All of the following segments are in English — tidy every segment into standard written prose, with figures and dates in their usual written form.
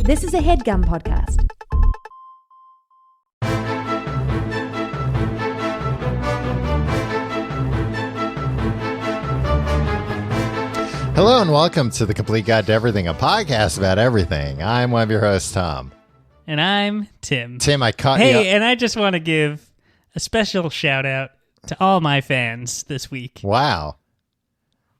This is a HeadGum podcast. Hello and welcome to The Complete Guide to Everything, a podcast about everything. I'm one of your hosts, Tom. And I'm Tim. Tim, I caught you. Hey, and I just want to give a special shout out to all my fans this week. Wow.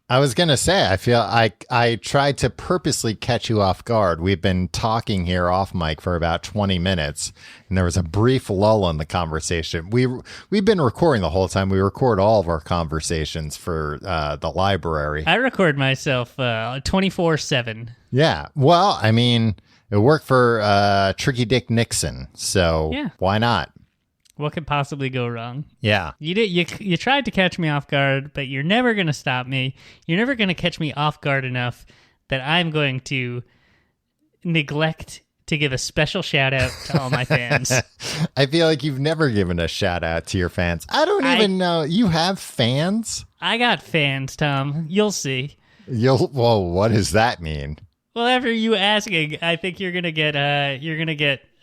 I was going to say, I feel I tried to purposely catch you off guard. We've been talking here off mic for about 20 minutes, and there was a brief lull in the conversation. We've been recording the whole time. We record all of our conversations for the library. I record myself 24/7. Yeah. Well, I mean, it worked for Tricky Dick Nixon, so Yeah. Why not? What could possibly go wrong? Yeah. You tried to catch me off guard, but you're never going to stop me. You're never going to catch me off guard enough that I'm going to neglect to give a special shout out to all my fans. I feel like you've never given a shout out to your fans. I don't even know. You have fans? I got fans, Tom. You'll see. Whoa, what does that mean? Well, after you asking, I think you're gonna get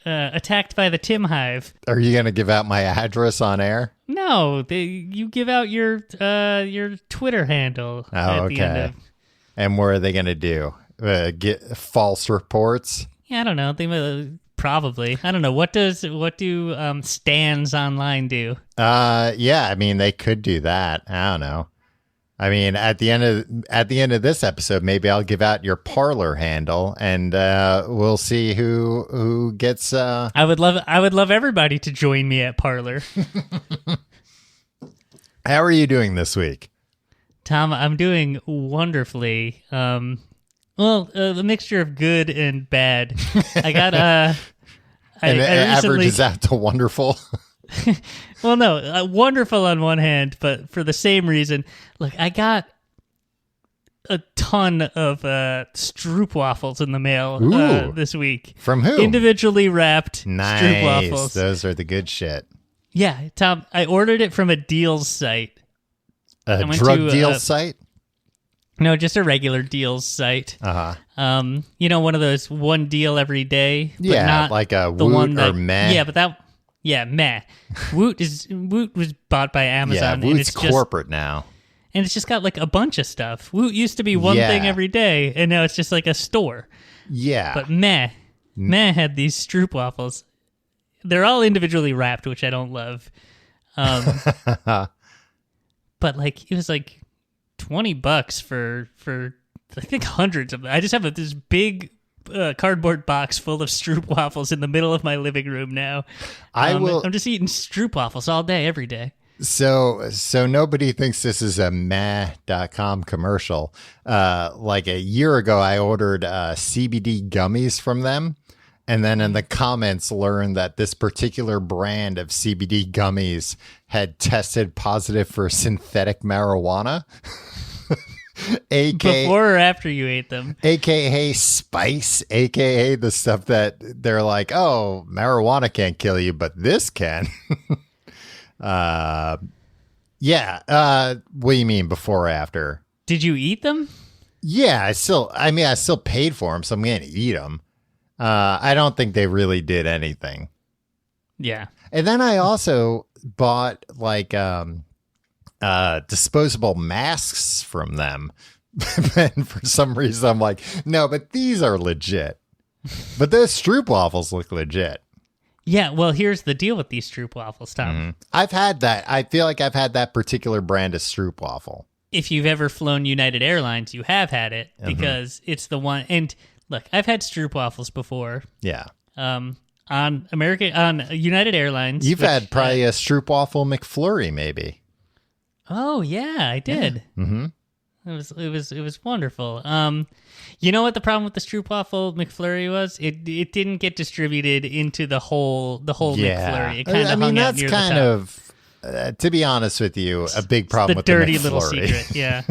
attacked by the Tim Hive. Are you going to give out my address on air? No, you give out your Twitter handle. Oh, at the end okay. of, And what are they going to do? Get false reports? yeah, I don't know. They probably. I don't know. What do stands online do? Yeah. I mean, they could do that. I don't know. I mean, at the end of this episode, maybe I'll give out your Parler handle, and we'll see who gets. I would love everybody to join me at Parler. How are you doing this week, Tom? I'm doing wonderfully. A mixture of good and bad. I got and it averages out to wonderful. Well, no, wonderful on one hand, but for the same reason. Look, I got a ton of stroopwafels in the mail this week. From who? Individually wrapped Nice. stroopwafels. Those are the good shit. Yeah, Tom, I ordered it from a deals site. A drug deal site? No, just a regular deals site. Uh-huh. One of those one deal every day. But Yeah, not like a the Woot one that, or Meh. Yeah, but meh. Woot was bought by Amazon. Yeah, and Woot's corporate now. And it's just got like a bunch of stuff. Woot used to be one thing every day, and now it's just like a store. Yeah. But Meh had these stroopwafels. They're all individually wrapped, which I don't love. But like it was like $20 for I think hundreds of them. I just have this big cardboard box full of stroopwafels in the middle of my living room now. I'm just eating stroopwafels all day, every day. So nobody thinks this is a meh.com commercial. Like a year ago, I ordered CBD gummies from them. And then in the comments learned that this particular brand of CBD gummies had tested positive for synthetic marijuana. Before or after you ate them? AKA spice, AKA the stuff that they're like, oh, marijuana can't kill you, but this can. Yeah. What do you mean before or after? Did you eat them? Yeah, I still paid for them, so I'm going to eat them. I don't think they really did anything. Yeah. And then I also bought like disposable masks from them. And for some reason I'm like, no, but these are legit. But those stroopwafels look legit. Yeah, well, here's the deal with these stroopwafels, Tom. Mm-hmm. I've had that. I feel like I've had that particular brand of stroopwafel. If you've ever flown United Airlines, you have had it because it's the one. And look, I've had stroopwafels before. Yeah. On United Airlines. You've had probably a stroopwafel McFlurry, maybe. Oh yeah, I did. Yeah. Mm-hmm. It was wonderful. You know what the problem with the stroopwafel McFlurry was? It didn't get distributed into the whole McFlurry. It kind of hung out near the top. Kind of, to be honest with you, a big problem with the dirty McFlurry. Little secret. Yeah.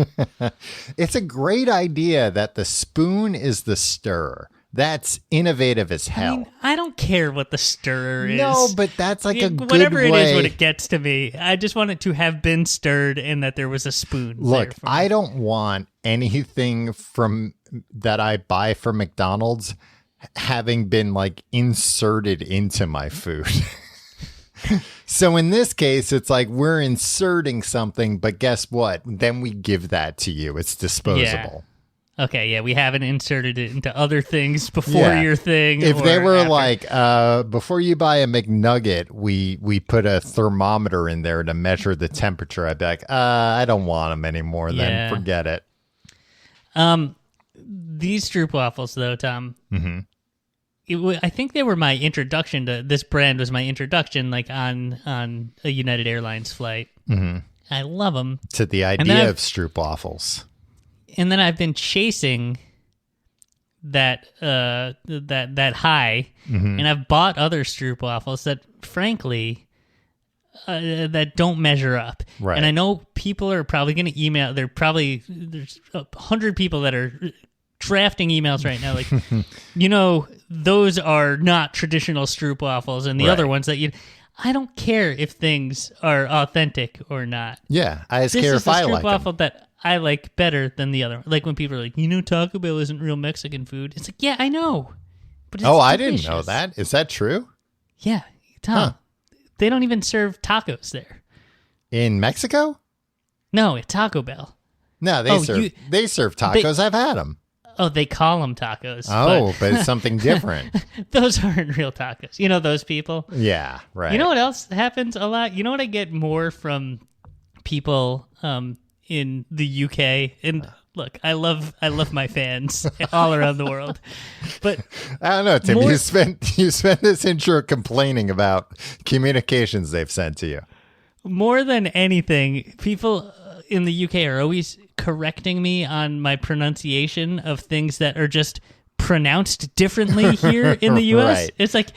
It's a great idea that the spoon is the stirrer. That's innovative as hell. I mean, I don't care what the stirrer is. No, but that's like a good whatever way. it is when it gets to me. I just want it to have been stirred and that there was a spoon. Look, I don't want anything from that I buy from McDonald's having been like inserted into my food. So in this case, it's like we're inserting something, but guess what? Then we give that to you. It's disposable. Yeah. Okay, yeah, we haven't inserted it into other things before your thing. If they were after. like, before you buy a McNugget, we put a thermometer in there to measure the temperature, I'd be like, I don't want them anymore. Then forget it. These stroopwafels, though, Tom, I think they were my introduction to this brand. Was my introduction, like on a United Airlines flight. I love them. To the idea of stroopwafels. And then I've been chasing that high, and I've bought other stroopwafels that, frankly, that don't measure up. Right. And I know people are probably going to email. There's 100 people that are drafting emails right now, like, those are not traditional stroopwafels, and the other ones that I don't care if things are authentic or not. Yeah, I just care if I like them. This is a stroopwafel that I like better than the other one. Like when people are like, Taco Bell isn't real Mexican food. It's like, yeah, I know. But it's I delicious. didn't know that. Is that true? Yeah, Tom. They don't even serve tacos there. In Mexico? No, at Taco Bell. No, they serve tacos. I've had them. Oh, they call them tacos. But it's something different. Those aren't real tacos. You know those people? Yeah, right. You know what else happens a lot? You know what I get more from people in the UK? And look, I love my fans all around the world. But I don't know, Tim. You spent this intro complaining about communications they've sent to you. More than anything, people in the UK are always correcting me on my pronunciation of things that are just pronounced differently here in the US. Right. It's like,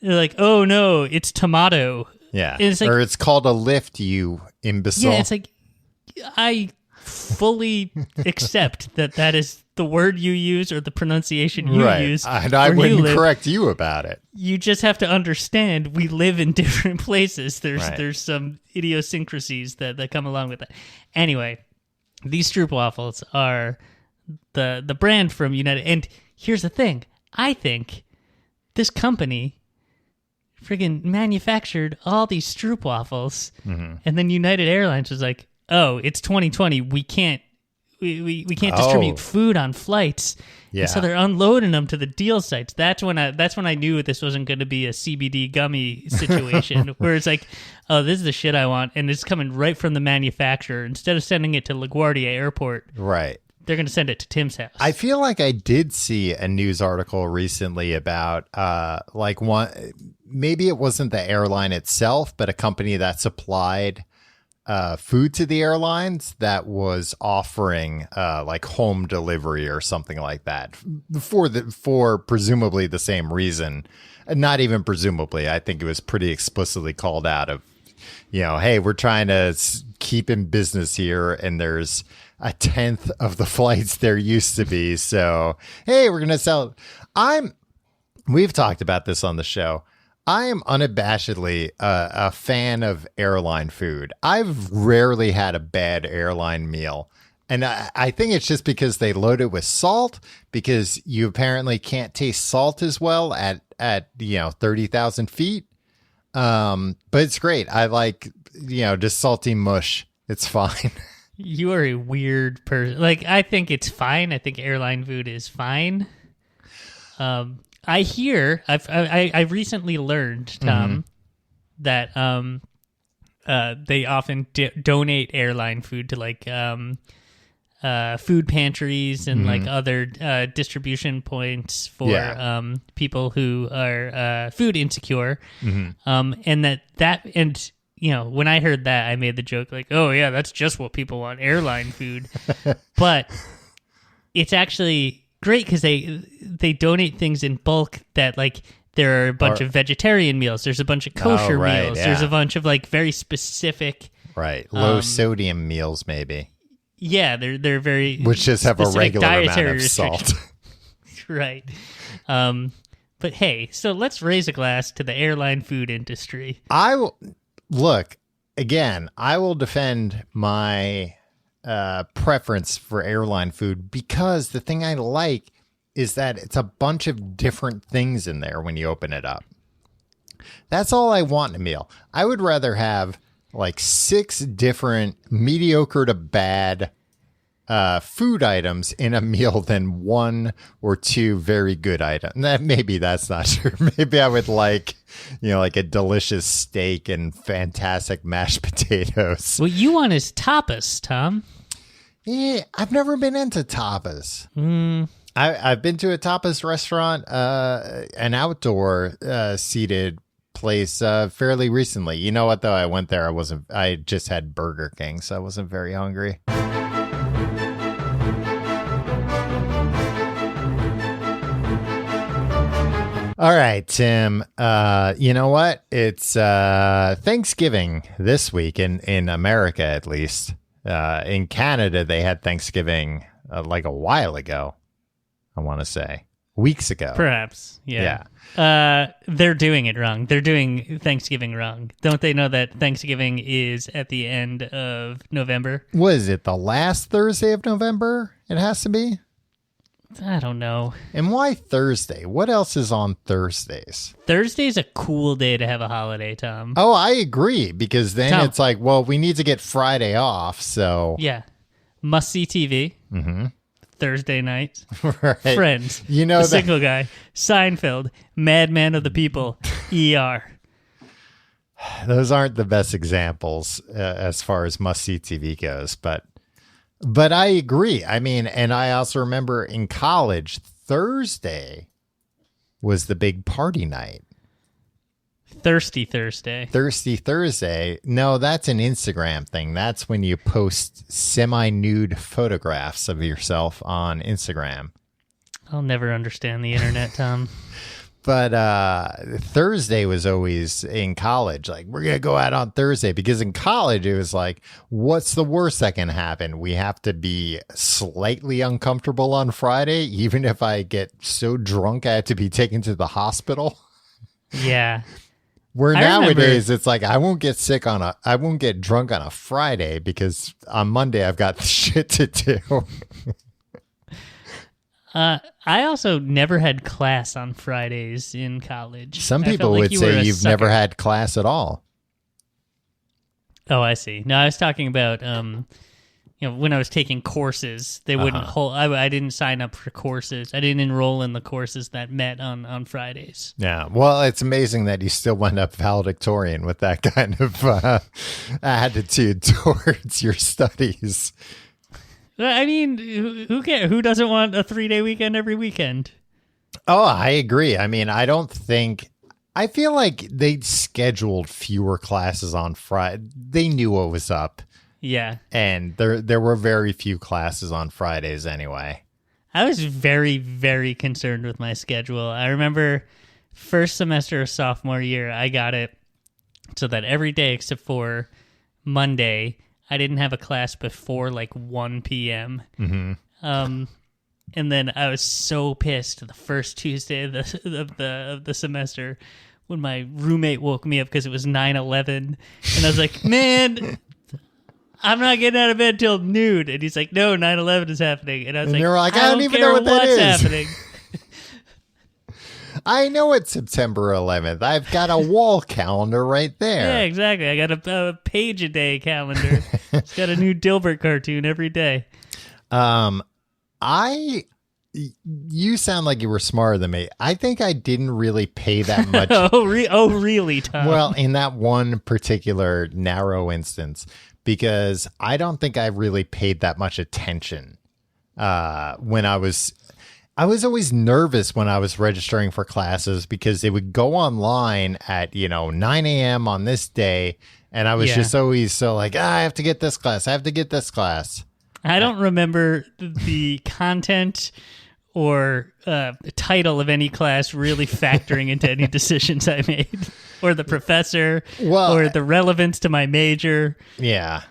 they're like, oh no, it's tomato. Yeah. It's like, or it's called a lift, you imbecile. Yeah, it's like, I fully accept that is the word you use or the pronunciation you use. And I wouldn't correct you about it. You just have to understand we live in different places. There's some idiosyncrasies that come along with that. Anyway, these stroopwafels are the brand from United. And here's the thing. I think this company friggin' manufactured all these stroopwafels, and then United Airlines was like, oh, it's 2020. We can't distribute food on flights. Yeah. And so they're unloading them to the deal sites. That's when I knew this wasn't going to be a CBD gummy situation where it's like, oh, this is the shit I want, and it's coming right from the manufacturer. Instead of sending it to LaGuardia Airport, right, they're going to send it to Tim's house. I feel like I did see a news article recently about maybe it wasn't the airline itself, but a company that supplied food to the airlines that was offering like home delivery or something like that for presumably the same reason. Not even presumably. I think it was pretty explicitly called out of, hey, we're trying to keep in business here, and there's a 10th of the flights there used to be. So, hey, we're going to sell. We've talked about this on the show. I am unabashedly a fan of airline food. I've rarely had a bad airline meal. And I think it's just because they load it with salt, because you apparently can't taste salt as well at 30,000 feet. But it's great. I like, just salty mush. It's fine. You are a weird person. Like, I think it's fine. I think airline food is fine. I hear I recently learned, Tom, that they often donate airline food to like food pantries and like other distribution points for people who are food insecure, and that when I heard that, I made the joke like, oh yeah, that's just what people want, airline food. But it's actually great because they donate things in bulk that like there are a bunch of vegetarian meals, there's a bunch of kosher meals, there's a bunch of like very specific low sodium meals maybe. Yeah, they're very which just have a regular amount of salt. Right. But hey, so let's raise a glass to the airline food industry. I will defend my preference for airline food because the thing I like is that it's a bunch of different things in there when you open it up. That's all I want in a meal. I would rather have like 6 different mediocre to bad food items in a meal than 1 or 2 very good items. Maybe that's not true. Maybe I would like, like a delicious steak and fantastic mashed potatoes. What you want is tapas, Tom. Yeah, I've never been into tapas. I've been to a tapas restaurant, an outdoor seated place fairly recently. You know what, though? I went there. I just had Burger King, so I wasn't very hungry. All right, Tim. You know what? It's Thanksgiving this week in America, at least. In Canada, they had Thanksgiving like a while ago. I want to say weeks ago. Perhaps. Yeah. They're doing it wrong. They're doing Thanksgiving wrong. Don't they know that Thanksgiving is at the end of November? Was it the last Thursday of November? It has to be. I don't know. And why Thursday? What else is on Thursdays? Thursday's a cool day to have a holiday, Tom. Oh, I agree, because then it's like, well, we need to get Friday off, so... Yeah. Must-see TV. Mm-hmm. Thursday night. Right. Friends. The Single Guy. Seinfeld. Madman of the People. ER. Those aren't the best examples as far as must-see TV goes, But I agree. I mean, and I also remember in college, Thursday was the big party night. Thirsty Thursday. Thirsty Thursday. No, that's an Instagram thing. That's when you post semi-nude photographs of yourself on Instagram. I'll never understand the internet, Tom. But Thursday was always in college. Like, we're going to go out on Thursday, because in college, it was like, what's the worst that can happen? We have to be slightly uncomfortable on Friday, even if I get so drunk I have to be taken to the hospital. Yeah. Where nowadays it's like, I won't get drunk on a Friday, because on Monday I've got shit to do. I also never had class on Fridays in college. Some people would say you've never had class at all. Oh, I see. No, I was talking about, when I was taking courses, they wouldn't hold. I didn't sign up for courses. I didn't enroll in the courses that met on Fridays. Yeah. Well, it's amazing that you still went up valedictorian with that kind of attitude towards your studies. I mean, who cares? Who doesn't want a 3-day weekend every weekend? Oh, I agree. I mean, I feel like they scheduled fewer classes on Friday. They knew what was up. Yeah. And there were very few classes on Fridays anyway. I was very, very concerned with my schedule. I remember first semester of sophomore year, I got it so that every day except for Monday, I didn't have a class before like 1 p.m. Mm-hmm. And then I was so pissed the first Tuesday of the semester when my roommate woke me up because it was 9/11, and I was like, man, I'm not getting out of bed till noon. And he's like, no, 9/11 is happening. And I was like, you're like, I don't even know what that is. Happening. I know it's September 11th. I've got a wall calendar right there. Yeah, exactly. I got a page-a-day calendar. It's got a new Dilbert cartoon every day. You sound like you were smarter than me. I think I didn't really pay that much. Oh, really, Tom? Well, in that one particular narrow instance, because I don't think I really paid that much attention when I was always nervous when I was registering for classes, because they would go online at, 9 a.m. on this day. And I was just always so like, I have to get this class. I have to get this class. I don't remember the content or title of any class really factoring into any decisions I made, or the professor, or the relevance to my major. Yeah.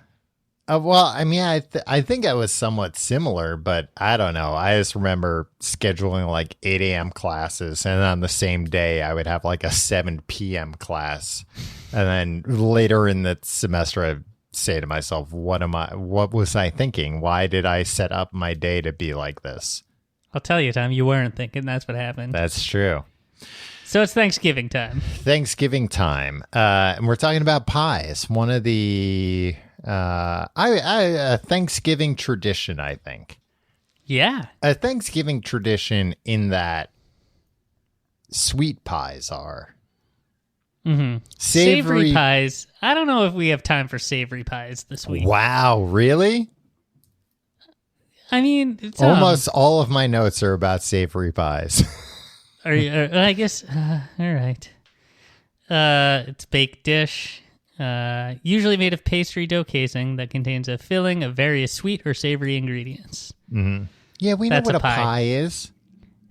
Well, I mean, I think I was somewhat similar, but I don't know. I just remember scheduling like 8 a.m. classes, and on the same day I would have like a 7 p.m. class. And then later in the semester, I'd say to myself, what was I thinking? Why did I set up my day to be like this? I'll tell you, Tom, you weren't thinking. That's what happened. That's true. So it's Thanksgiving time. Thanksgiving time. And we're talking about pies. One of the a Thanksgiving tradition, I think. Yeah. A Thanksgiving tradition in that sweet pies are. Mm-hmm. Savory pies. I don't know if we have time for savory pies this week. Wow, really? I mean, it's, almost all of my notes are about savory pies. I guess, all right. It's baked dish, usually made of pastry dough casing that contains a filling of various sweet or savory ingredients. Mm-hmm. Yeah, we know what a pie is.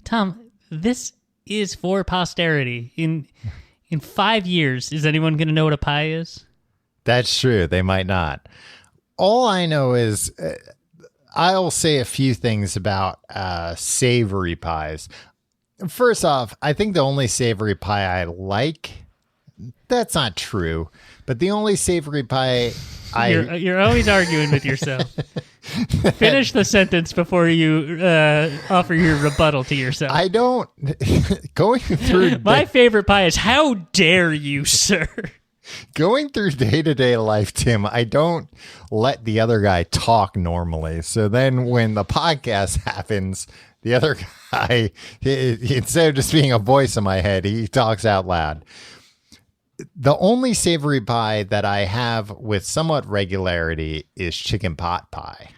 Tom, this is for posterity. In 5 years, is anyone going to know what a pie is? That's true. They might not. All I know is I'll say a few things about savory pies. First off, I think the only savory pie I like, that's not true, but the only savory pie You're always arguing with yourself. Finish the sentence before you offer your rebuttal to yourself. I don't... going through... My favorite pie is, how dare you, sir? Going through day-to-day life, Tim, I don't let the other guy talk normally. So then when the podcast happens, the other guy, instead of just being a voice in my head, he talks out loud. The only savory pie that I have with somewhat regularity is chicken pot pie.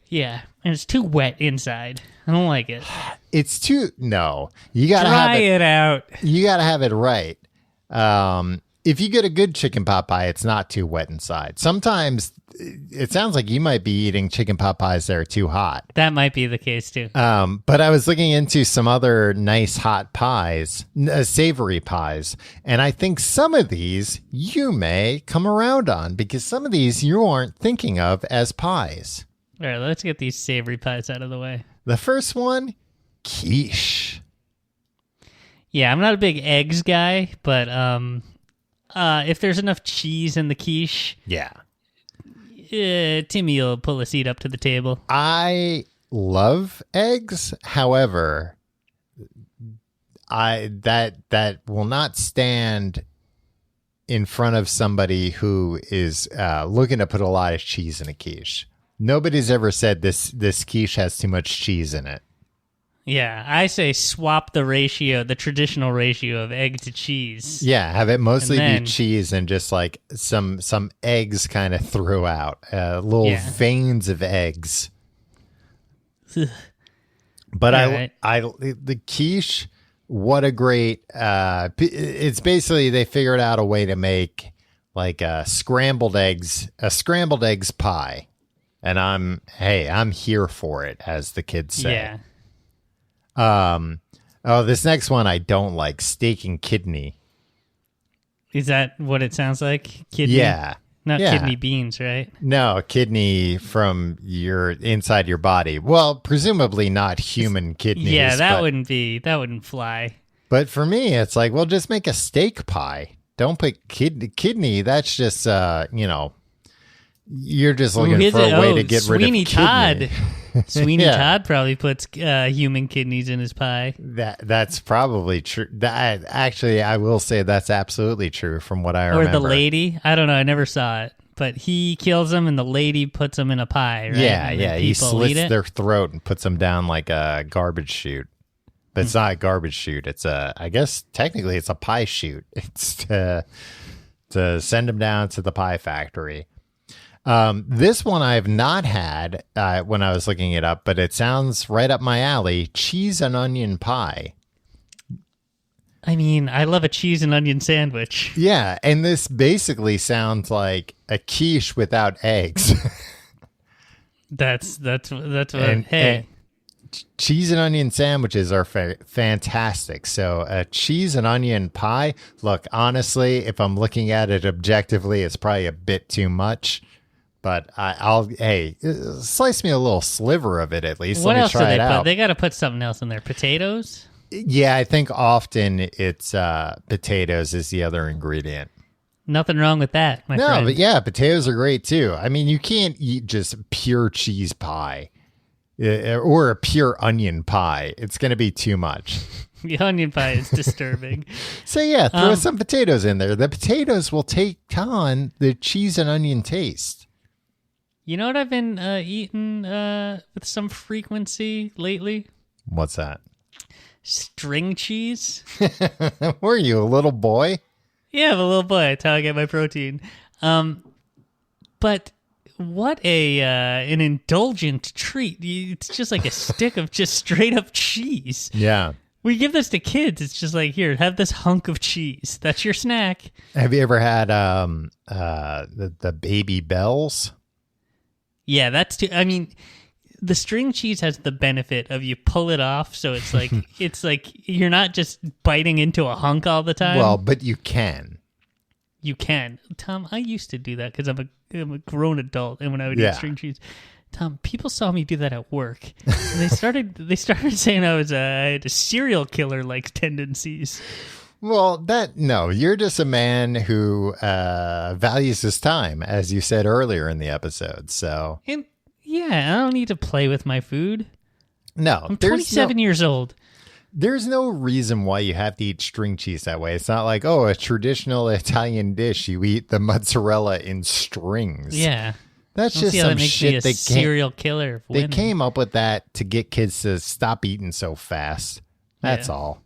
Yeah, and it's too wet inside. I don't like it. It's too... No. You got to have it... it out. You got to have it right. If you get a good chicken pot pie, it's not too wet inside. Sometimes it sounds like you might be eating chicken pot pies that are too hot. That might be the case too. But I was looking into some other nice hot pies, savory pies, and I think some of these you may come around on because some of these you aren't thinking of as pies. All right, let's get these savory pies out of the way. The first one, quiche. Yeah, I'm not a big eggs guy, but if there's enough cheese in the quiche, yeah, Timmy will pull a seat up to the table. I love eggs, however, that will not stand in front of somebody who is looking to put a lot of cheese in a quiche. Nobody's ever said this quiche has too much cheese in it. Yeah, I say swap the ratio, the traditional ratio of egg to cheese. Yeah, have it mostly be cheese and just like some eggs kind of throughout, little veins of eggs. But the quiche, what a great, it's basically they figured out a way to make like scrambled eggs pie. And I'm here for it, as the kids say. Yeah. This next one I don't like, steak and kidney. Is that what it sounds like? Kidney? Yeah. Not kidney beans, right? No, kidney from your inside your body. Well, presumably not human kidneys. Yeah, that wouldn't fly. But for me, it's like, well, just make a steak pie. Don't put kidney. That's just, you're just looking for a way to get rid of kidney. Todd. Sweeney Todd probably puts human kidneys in his pie. That's probably true. Actually, I will say that's absolutely true from what I remember. Or the lady. I don't know. I never saw it. But he kills them and the lady puts them in a pie, right? Yeah. He slits their throat and puts them down like a garbage chute. But it's not a garbage chute. It's I guess technically it's a pie chute. It's to send them down to the pie factory. This one I've not had when I was looking it up, but it sounds right up my alley. Cheese and onion pie. I mean, I love a cheese and onion sandwich. Yeah, and this basically sounds like a quiche without eggs. That's what. Cheese and onion sandwiches are fantastic. So a cheese and onion pie, look, honestly, if I'm looking at it objectively, it's probably a bit too much. But slice me a little sliver of it at least. What Let me else try do they it put? out. They got to put something else in there. Potatoes? Yeah, I think often it's potatoes is the other ingredient. Nothing wrong with that, my friend. No, but yeah, potatoes are great too. I mean, you can't eat just pure cheese pie. or a pure onion pie. It's going to be too much. The onion pie is disturbing. So yeah, throw some potatoes in there. The potatoes will take on the cheese and onion taste. You know what I've been eating with some frequency lately? What's that? String cheese. Were you a little boy? Yeah, I'm a little boy. That's how I get my protein. But what an indulgent treat. It's just like a stick of just straight up cheese. Yeah. We give this to kids. It's just like, here, have this hunk of cheese. That's your snack. Have you ever had the Baby Bells? Yeah, that's too. I mean, the string cheese has the benefit of you pull it off, so it's like you're not just biting into a hunk all the time. Well, but you can. You can, Tom. I used to do that because I'm a grown adult, and when I would eat string cheese, Tom, people saw me do that at work, and they started saying I had a serial killer like tendencies. Well, you're just a man who values his time, as you said earlier in the episode. So, and yeah, I don't need to play with my food. No, I'm 27 years old. There's no reason why you have to eat string cheese that way. It's not like, a traditional Italian dish. You eat the mozzarella in strings. Yeah. That's just some shit. They serial killer. They came up with that to get kids to stop eating so fast. That's all.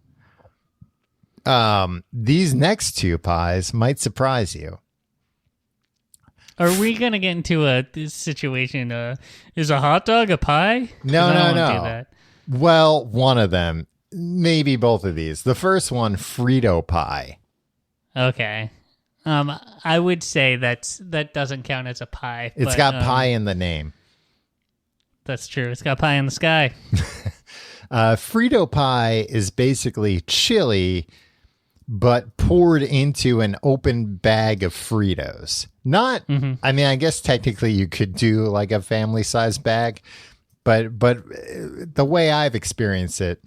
These next two pies might surprise you. Are we gonna get into this situation? Is a hot dog a pie? No. Do that. Well, one of them, maybe both of these. The first one, Frito pie. Okay. I would say that doesn't count as a pie. It's got pie in the name. That's true. It's got pie in the sky. Frito pie is basically chili, but poured into an open bag of Fritos. I mean, I guess technically you could do like a family-sized bag, but the way I've experienced it,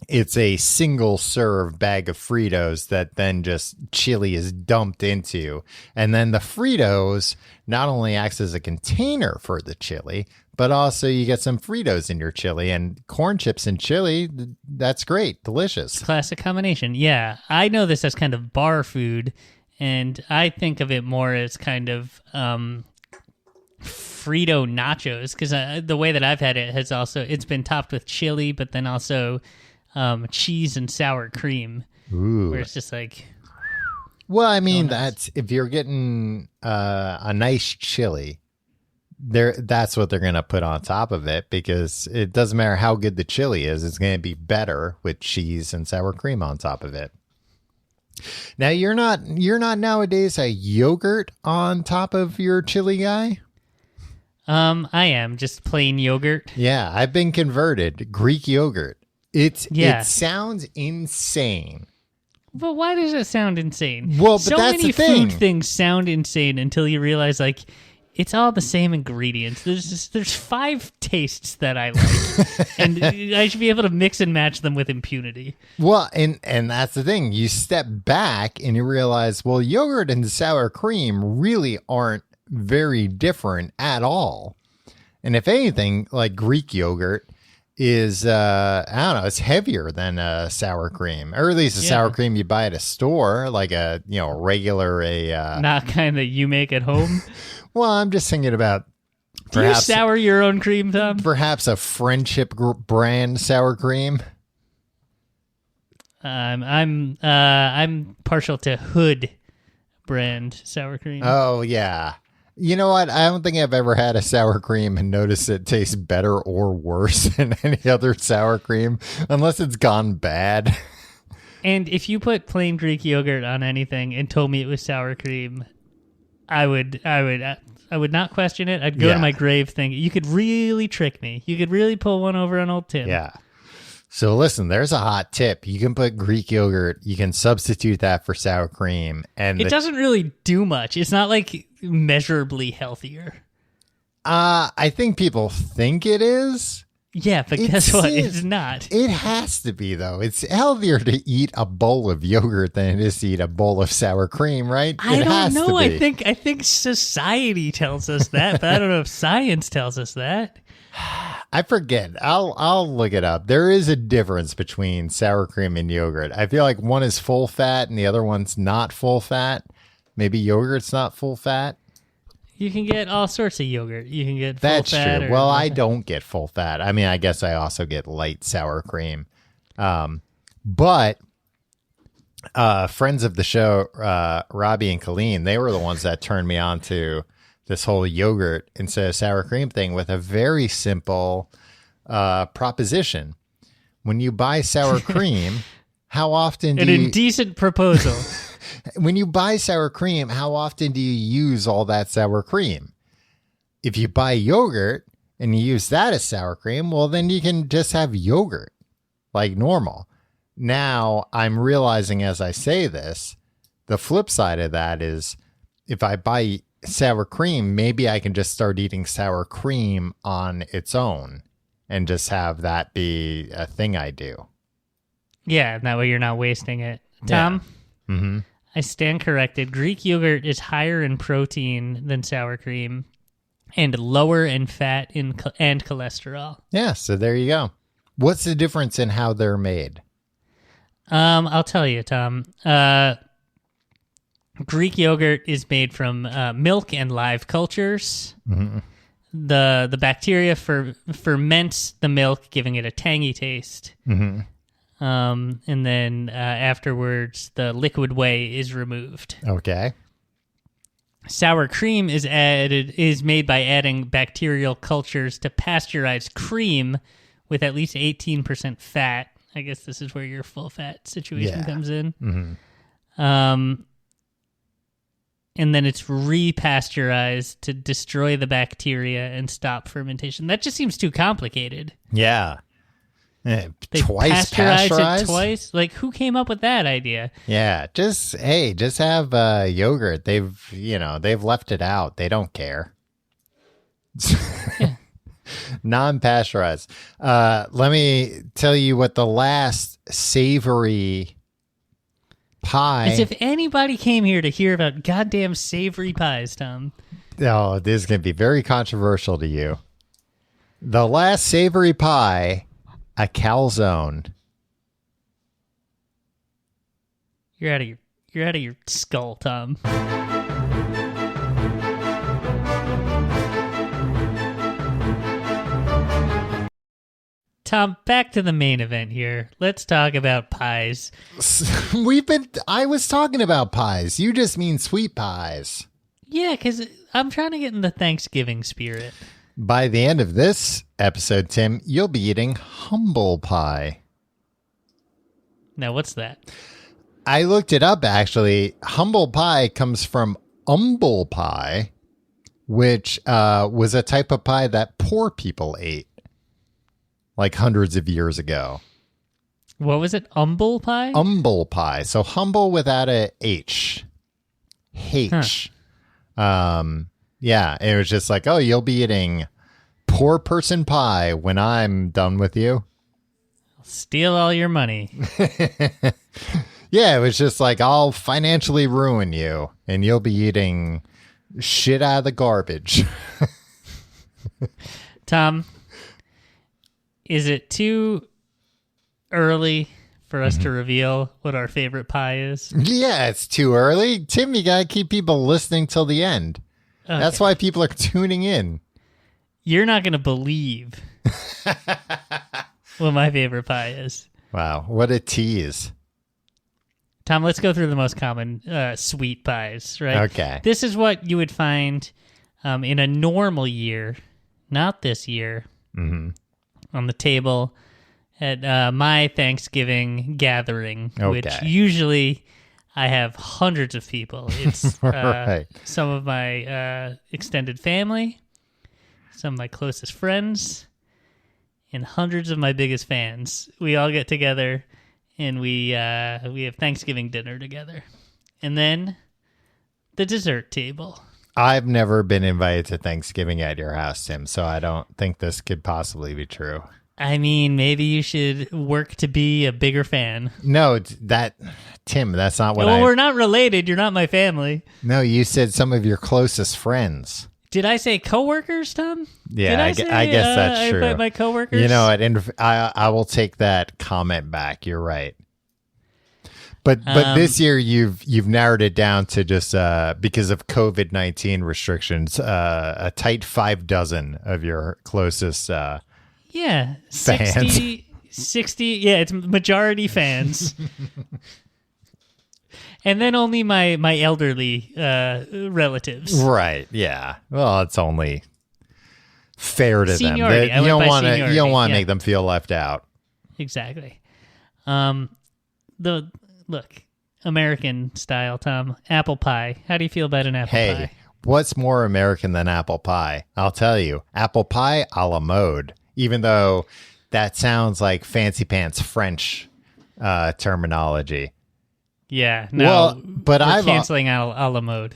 it's a single-serve bag of Fritos that then just chili is dumped into. And then the Fritos not only acts as a container for the chili, but also you get some Fritos in your chili. And corn chips and chili, that's great. Delicious. Classic combination. Yeah. I know this as kind of bar food, and I think of it more as kind of Frito nachos, because the way that I've had it has also, it's been topped with chili, but then also cheese and sour cream. Ooh. Where it's just like, well, I mean, that's if you're getting a nice chili, that's what they're going to put on top of it, because it doesn't matter how good the chili is, it's going to be better with cheese and sour cream on top of it. Now, you're not nowadays a yogurt on top of your chili guy? I am just plain yogurt. Yeah, I've been converted. Greek yogurt. It sounds insane. But why does it sound insane? Well, but so that's many the thing. food things sound insane until you realize, like, it's all the same ingredients. There's 5 tastes that I like, and I should be able to mix and match them with impunity. Well, and that's the thing. You step back and you realize, well, yogurt and sour cream really aren't very different at all. And if anything, like Greek yogurt is, I don't know, it's heavier than sour cream, or at least the sour cream you buy at a store, like a, regular, not kind that you make at home. Well, I'm just thinking about do you sour your own cream, Tom? Perhaps a Friendship brand sour cream. I'm partial to Hood brand sour cream. Oh yeah. You know what? I don't think I've ever had a sour cream and noticed it tastes better or worse than any other sour cream, unless it's gone bad. And if you put plain Greek yogurt on anything and told me it was sour cream, I would not question it. I'd go to my grave thinking, you could really trick me. You could really pull one over on old Tim. Yeah. So listen, there's a hot tip. You can put Greek yogurt. You can substitute that for sour cream. And it doesn't really do much. It's not like measurably healthier. I think people think it is. Yeah, but guess what? It's not. It has to be, though. It's healthier to eat a bowl of yogurt than it is to eat a bowl of sour cream, right? I don't know. I think society tells us that, but I don't know if science tells us that. I forget. I'll look it up. There is a difference between sour cream and yogurt. I feel like one is full fat and the other one's not full fat. Maybe yogurt's not full fat. You can get all sorts of yogurt. You can get full That's fat. true. Well, I don't get full fat. I mean, I guess I also get light sour cream. But friends of the show, Robbie and Colleen, they were the ones that turned me on to this whole yogurt instead of sour cream thing with a very simple proposition. When you buy sour cream, how often do An indecent proposal. When you buy sour cream, how often do you use all that sour cream? If you buy yogurt and you use that as sour cream, well, then you can just have yogurt like normal. Now, I'm realizing as I say this, the flip side of that is if I buy sour cream, maybe I can just start eating sour cream on its own and just have that be a thing I do. Yeah, that way you're not wasting it. Tom, Mm-hmm. I stand corrected. Greek yogurt is higher in protein than sour cream and lower in fat and cholesterol. Yeah, so there you go. What's the difference in how they're made? I'll tell you, Tom. Greek yogurt is made from milk and live cultures. Mm-hmm. The bacteria ferments the milk, giving it a tangy taste. Mm-hmm. And then afterwards, the liquid whey is removed. Okay. Sour cream is made by adding bacterial cultures to pasteurized cream with at least 18% fat. I guess this is where your full fat situation comes in. Mm-hmm. And then it's repasteurized to destroy the bacteria and stop fermentation. That just seems too complicated. Yeah. They Twice pasteurized it twice? Like, who came up with that idea? Yeah, just have yogurt. They've left it out. They don't care. Non-pasteurized. Let me tell you what the last savory pie. As if anybody came here to hear about goddamn savory pies, Tom. Oh, this is going to be very controversial to you. The last savory pie, a calzone. You're out of your skull, Tom. Tom, back to the main event here. Let's talk about pies. I was talking about pies. You just mean sweet pies. Yeah, because I'm trying to get in the Thanksgiving spirit. By the end of this episode, Tim, you'll be eating humble pie. Now, what's that? I looked it up, actually. Humble pie comes from humble pie, which was a type of pie that poor people ate. Like hundreds of years ago. What was it? Humble pie? Humble pie. So humble without a H. H. Huh. Yeah. It was just like, oh, you'll be eating poor person pie when I'm done with you. I'll steal all your money. Yeah. It was just like, I'll financially ruin you and you'll be eating shit out of the garbage. Tom, is it too early for us to reveal what our favorite pie is? Yeah, it's too early. Tim, you got to keep people listening till the end. Okay. That's why people are tuning in. You're not going to believe what my favorite pie is. Wow, what a tease. Tom, let's go through the most common sweet pies, right? Okay. This is what you would find in a normal year, not this year. Mm-hmm. On the table at my Thanksgiving gathering, okay. which usually I have hundreds of people. It's right. Some of my extended family, some of my closest friends, and hundreds of my biggest fans. We all get together and we have Thanksgiving dinner together. And then the dessert table. I've never been invited to Thanksgiving at your house, Tim, so I don't think this could possibly be true. I mean, maybe you should work to be a bigger fan. No, Tim, that's not what we're not related. You're not my family. No, you said some of your closest friends. Did I say coworkers, Tom? Yeah, Did I guess that's I true. invite my coworkers? You know what? I will take that comment back. You're right. But this year you've narrowed it down to just because of COVID-19 restrictions, a tight 6 of your closest yeah, fans. 60. Yeah, it's majority fans. And then only my elderly relatives. Right. Yeah. Well, it's only fair to Seniority. them. You don't want to yeah. make them feel left out. Exactly. Look, American style, Tom. Apple pie. How do you feel about an apple pie? What's more American than apple pie? I'll tell you. Apple pie a la mode. Even though that sounds like fancy pants French terminology. Yeah. No, well, but we're canceling a la mode.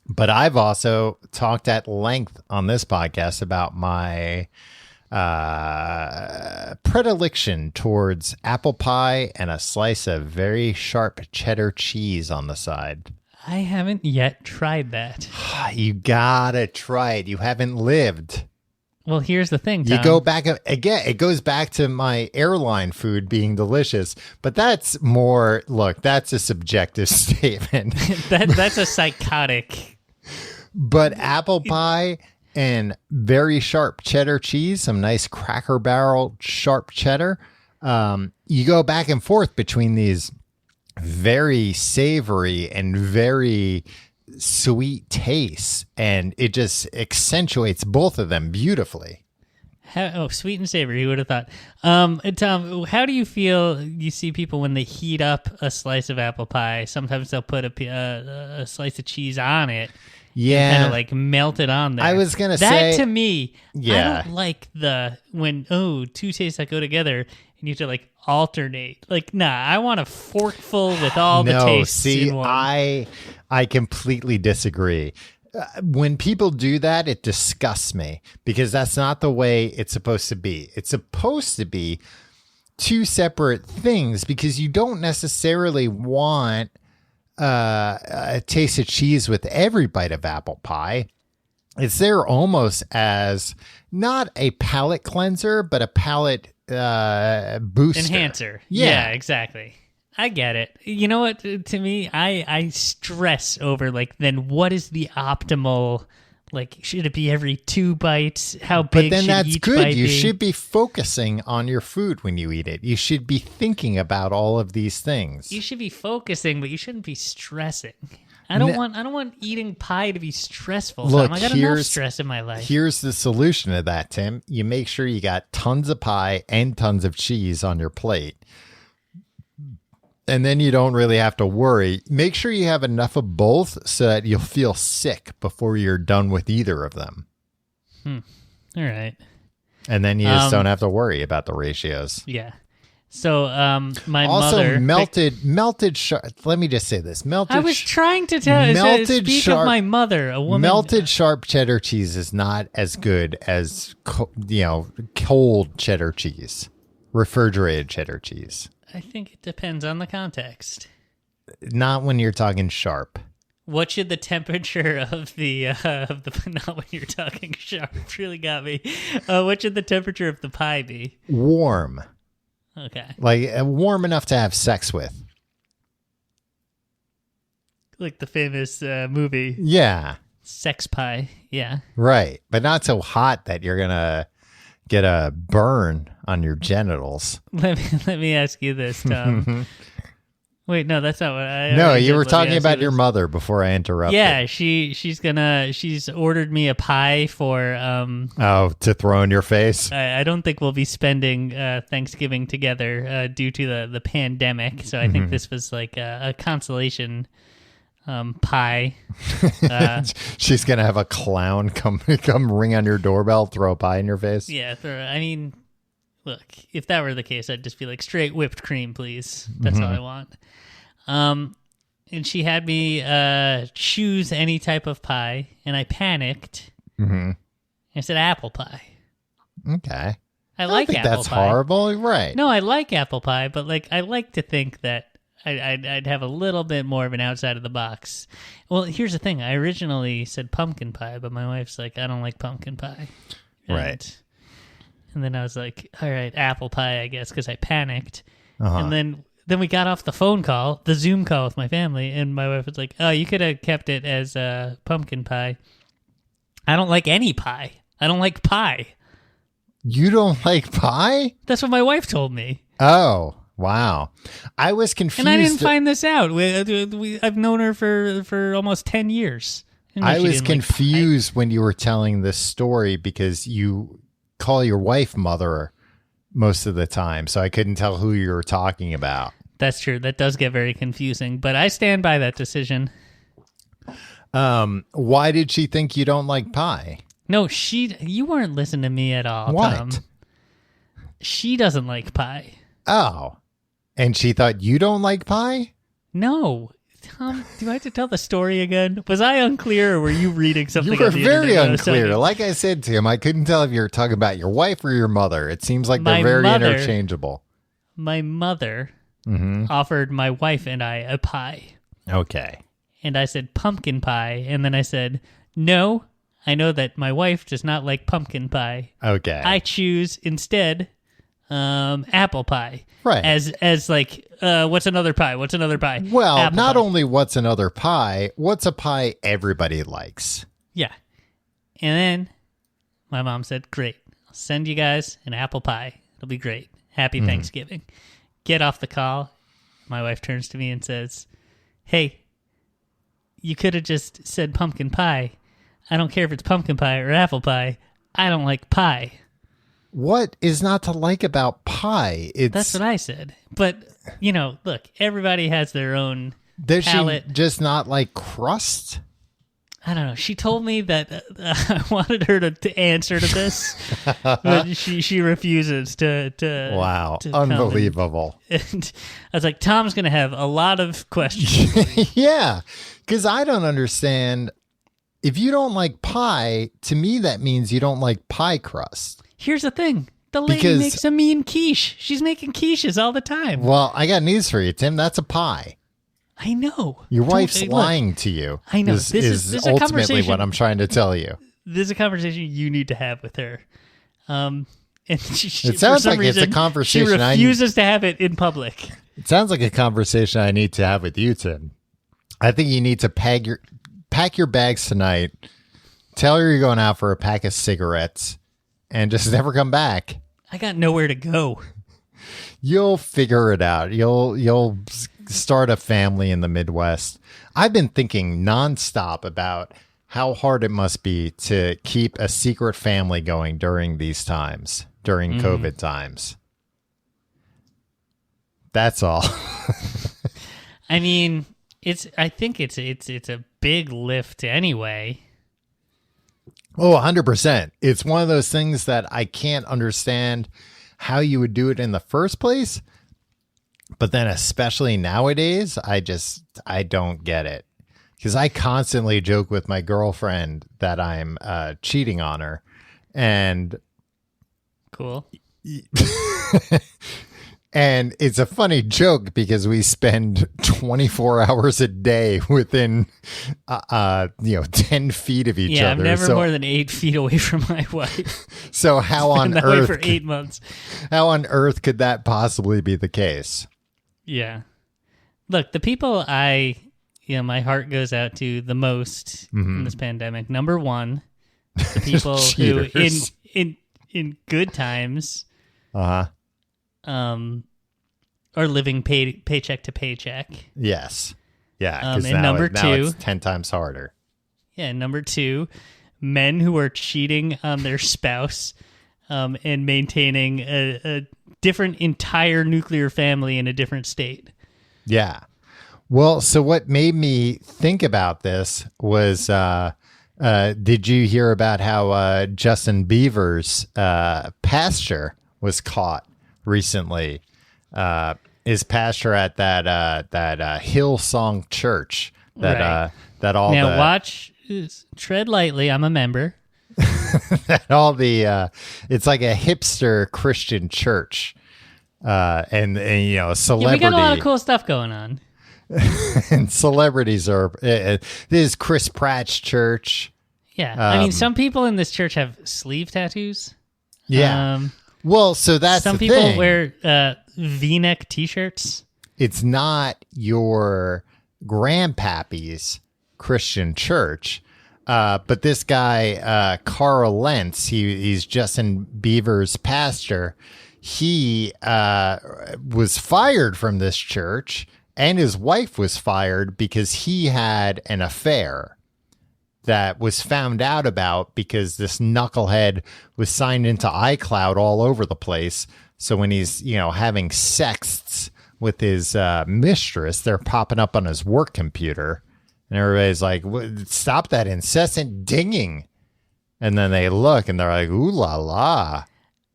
But I've also talked at length on this podcast about my predilection towards apple pie and a slice of very sharp cheddar cheese on the side. I haven't yet tried that. You gotta try it. You haven't lived. Well, here's the thing, Tom. You go back again. It goes back to my airline food being delicious, but that's more. Look, that's a subjective statement. That's a psychotic. But apple pie and very sharp cheddar cheese, some nice Cracker Barrel sharp cheddar. You go back and forth between these very savory and very sweet tastes, and it just accentuates both of them beautifully. Sweet and savory. Who would have thought? Tom, how do you feel? You see people when they heat up a slice of apple pie. Sometimes they'll put a slice of cheese on it. Yeah, kind of like melt it on there. I was gonna say that to me. Yeah, I don't like when two tastes that go together and you have to like alternate. Like, nah, I want a forkful with all the tastes in one. I completely disagree. When people do that, it disgusts me because that's not the way it's supposed to be. It's supposed to be two separate things because you don't necessarily want a taste of cheese with every bite of apple pie. It's there almost as not a palate cleanser, but a palate booster. Enhancer. Yeah, exactly. I get it. You know what? To me, I stress over then what is the optimal? Like, should it be every 2 bites? How big? But then should that's each good. bite You be? should be focusing on your food when you eat it. You should be thinking about all of these things. You should be focusing, but you shouldn't be stressing. I don't want eating pie to be stressful. Look, Tom. I got enough stress in my life. Here's the solution to that, Tim. You make sure you got tons of pie and tons of cheese on your plate. And then you don't really have to worry. Make sure you have enough of both so that you'll feel sick before you're done with either of them. All right. And then you just don't have to worry about the ratios. Yeah. So my also, mother melted sharp. Let me just say this: I was trying to speak of my mother, a woman. Melted sharp cheddar cheese is not as good as cold cheddar cheese, refrigerated cheddar cheese. I think it depends on the context. Not when you're talking sharp. What should the temperature of the not when you're talking sharp really got me. What should the temperature of the pie be? Warm. Okay. Like warm enough to have sex with. Like the famous movie. Yeah. Sex Pie. Yeah. Right. But not so hot that you're going to get a burn on your genitals. Let me ask you this, Tom. Wait, no, that's not what I. No, you were talking about your mother before I interrupted. Yeah, she's ordered me a pie for to throw in your face. I don't think we'll be spending Thanksgiving together due to the pandemic. So I think this was like a consolation pie. She's gonna have a clown come ring on your doorbell, throw a pie in your face. Yeah, I mean, look, if that were the case, I'd just be like, straight whipped cream, please. That's all I want. And she had me choose any type of pie, and I panicked. I said apple pie. Okay. I like think apple that's pie. Horrible, right? No, I like apple pie, but I like to think that I'd have a little bit more of an outside of the box. Well, here's the thing. I originally said pumpkin pie, but my wife's like, I don't like pumpkin pie. Right. And then I was like, all right, apple pie, I guess, because I panicked. Uh-huh. And then we got off the phone call, the Zoom call with my family, and my wife was like, oh, you could have kept it as pumpkin pie. I don't like any pie. I don't like pie. You don't like pie? That's what my wife told me. Oh, wow. I was confused. And I didn't find this out. I've known her for almost 10 years. I was confused when you were telling this story because you call your wife mother most of the time, so I couldn't tell who you were talking about. That's true. That does get very confusing, but I stand by that decision. Why did she think you don't like pie? No, you weren't listening to me at all, What? Tom. She doesn't like pie. Oh. And she thought you don't like pie? No. Tom, do I have to tell the story again? Was I unclear, or were you reading something? You were on the very internet? unclear. Like I said, Tim, I couldn't tell if you were talking about your wife or your mother. It seems like they're very interchangeable. My mother offered my wife and I a pie. Okay. And I said pumpkin pie. And then I said, no, I know that my wife does not like pumpkin pie. Okay. I choose instead apple pie. Right. As like, what's another pie? What's another pie? Well, Apple not pie. only what's another pie, what's a pie everybody likes? Yeah. And then my mom said, great. I'll send you guys an apple pie. It'll be great. Happy Thanksgiving. Get off the call. My wife turns to me and says, hey, you could have just said pumpkin pie. I don't care if it's pumpkin pie or apple pie. I don't like pie. What is not to like about pie? That's what I said. But, look, everybody has their own Does palate. she just not like crust? I don't know. She told me that I wanted her to answer to this, but she refuses to Wow. to Unbelievable. And I was like, Tom's going to have a lot of questions. Yeah, because I don't understand. If you don't like pie, to me that means you don't like pie crust. Here's the thing. The lady makes a mean quiche. She's making quiches all the time. Well, I got news for you, Tim. That's a pie. I know. Your wife's Look, lying to you. I know. This is a ultimately conversation. what I'm trying to tell you. This is a conversation you need to have with her. And It sounds like it's a conversation she refuses to have it in public. It sounds like a conversation I need to have with you, Tim. I think you need to pack your bags tonight. Tell her you're going out for a pack of cigarettes, and just never come back. I got nowhere to go. You'll figure it out. You'll start a family in the Midwest. I've been thinking nonstop about how hard it must be to keep a secret family going during these times, during COVID times. That's all. I mean, I think it's a big lift anyway. Oh, 100%. It's one of those things that I can't understand how you would do it in the first place. But then especially nowadays, I don't get it. Because I constantly joke with my girlfriend that I'm cheating on her. And cool. And it's a funny joke because we spend 24 hours a day within, 10 feet of each other. Yeah, I'm never more than 8 feet away from my wife. So how on that earth way for 8 months? How on earth could that possibly be the case? Yeah. Look, the people my heart goes out to the most in this pandemic. Number one, the people who in good times, are living paycheck to paycheck. Yes. Yeah. And number two, it's 10 times harder. Yeah. Number two, men who are cheating on their spouse and maintaining a different entire nuclear family in a different state. Yeah. Well, so what made me think about this was, did you hear about how Justin Bieber's pastor was caught recently? His pastor at that Hillsong Church that all now the watch tread lightly. I'm a member. that all the it's like a hipster Christian church And you know, celebrity. Yeah, we got a lot of cool stuff going on. And celebrities are. This is Chris Pratt's church. Yeah, I mean, some people in this church have sleeve tattoos. Yeah. Well, so that's some the people thing. wear V-neck T-shirts. It's not your grandpappy's Christian church, but this guy Carl Lentz, he's Justin Bieber's pastor. He was fired from this church, and his wife was fired because he had an affair that was found out about because this knucklehead was signed into iCloud all over the place. So when he's, you know, having sexts with his mistress, they're popping up on his work computer. And everybody's like, stop that incessant dinging. And then they look and they're like, ooh la la.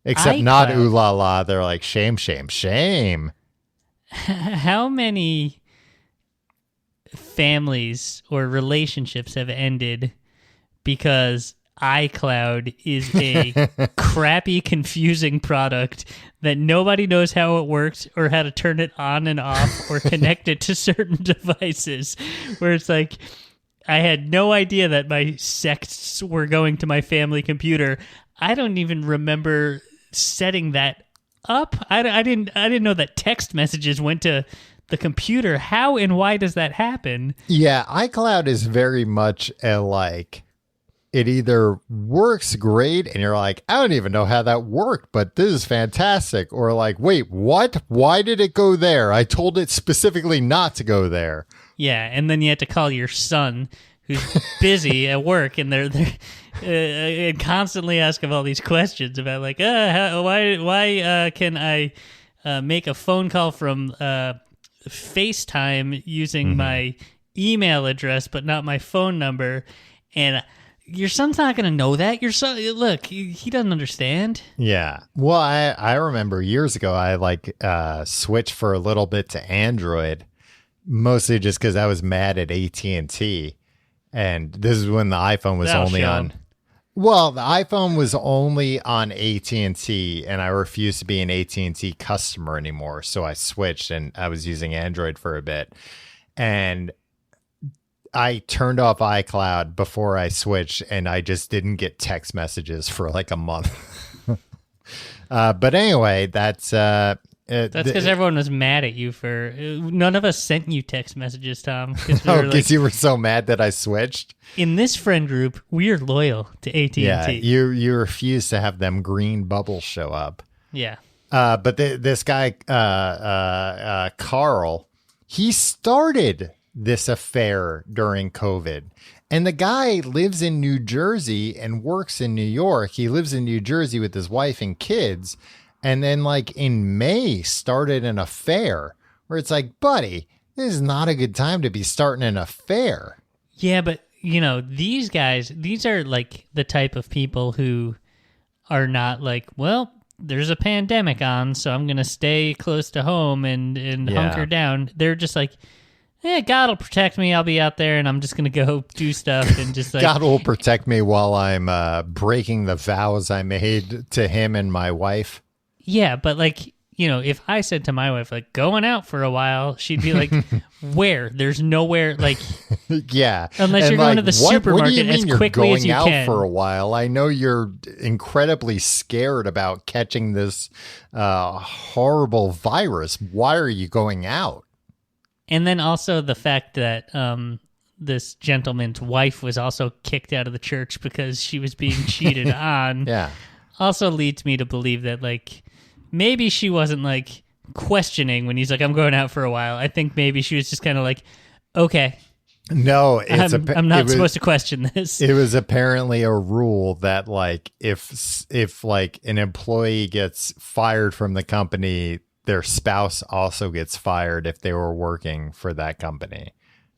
Except not ooh la la. They're like, shame, shame, shame. How many families or relationships have ended because iCloud is a crappy, confusing product that nobody knows how it works or how to turn it on and off or connect it to certain devices, where it's like, I had no idea that my sexts were going to my family computer. I don't even remember setting that up. I didn't know that text messages went to the computer. How and why does that happen? Yeah, iCloud is very much a like, it either works great and you're like, I don't even know how that worked, but this is fantastic. Or like, wait, what? Why did it go there? I told it specifically not to go there. Yeah, and then you have to call your son, who's busy at work, and they're and constantly ask him all these questions about like, why can I make a phone call from FaceTime using my email address but not my phone number? And your son's not going to know that. Your son, look, he doesn't understand. Yeah. Well, I remember years ago, I like switched for a little bit to Android, mostly just because I was mad at AT&T. And this is when the iPhone was only on. Well, the iPhone was only on AT&T, and I refused to be an AT&T customer anymore. So I switched, and I was using Android for a bit. And I turned off iCloud before I switched, and I just didn't get text messages for like a month. But anyway, that's because everyone was mad at you for. None of us sent you text messages, Tom. Because you were so mad that I switched. In this friend group, we're loyal to AT&T. Yeah, you refuse to have them green bubbles show up. Yeah. But this guy, Carl, he started this affair during COVID. And the guy lives in New Jersey and works in New York. He lives in New Jersey with his wife and kids. And then like in May started an affair where it's like, buddy, this is not a good time to be starting an affair. Yeah, but you know, these guys, these are like the type of people who are not like, well, there's a pandemic on, so I'm going to stay close to home and hunker down. They're just like, God will protect me. I'll be out there and I'm just going to go do stuff and just like. God will protect me while I'm breaking the vows I made to him and my wife. Yeah, but like, you know, if I said to my wife, like, going out for a while, she'd be like, where? There's nowhere, like. Yeah. Unless and you're going to the supermarket as quickly as you can. You're going out for a while. I know you're incredibly scared about catching this horrible virus. Why are you going out? And then also the fact that this gentleman's wife was also kicked out of the church because she was being cheated on. Yeah. Also leads me to believe that, like, maybe she wasn't, like, questioning when he's like, I'm going out for a while. I think maybe she was just kind of like, okay. No, I'm not supposed to question this. It was apparently a rule that, like, if like an employee gets fired from the company, their spouse also gets fired if they were working for that company.